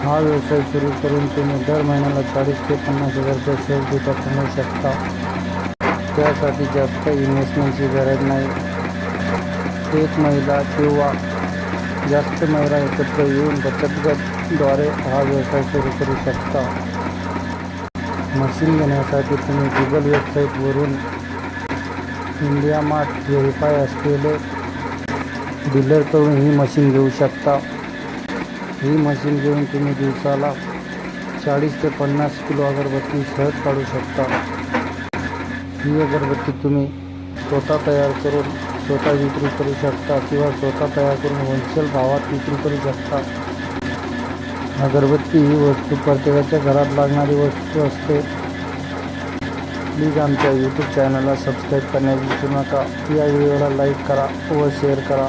हा व्यवसाय सुरू करून तुम्ही दर महिन्याला 40 ते 50 हजार रुपये सहजरित्या कमवू शकता. त्यासाठी जास्त इन्व्हेस्टमेंटची गरज नाही. एक महिला किंवा जास्त महिला एकत्र येऊन बचत गटाद्वारे हा व्यवसाय सुरू करू शकता. मशीन घेण्यासाठी तुम्ही गुगल वेबसाईटवरून इंडिया मार्ट व्हेरीफाय असलेले डीलरकडून ही मशीन घेऊ शकता. ही मशीन घेऊन तुम्ही दिवसाला 40 ते 50 किलो अगरबत्ती सहज काढू शकता. ही अगरबत्ती तुम्ही स्वतः तयार करून स्वतः विक्री करू शकता किंवा स्वतः तयार करून होलसेल भावात विक्री करू शकता. अगरबत्ती ही वस्तू प्रत्येकाच्या घरात लागणारी वस्तू असते. प्लीज आमच्या यूट्यूब चॅनलला सबस्क्राईब करण्यास विसरू नका. या व्हिडिओला लाईक करा व शेअर करा.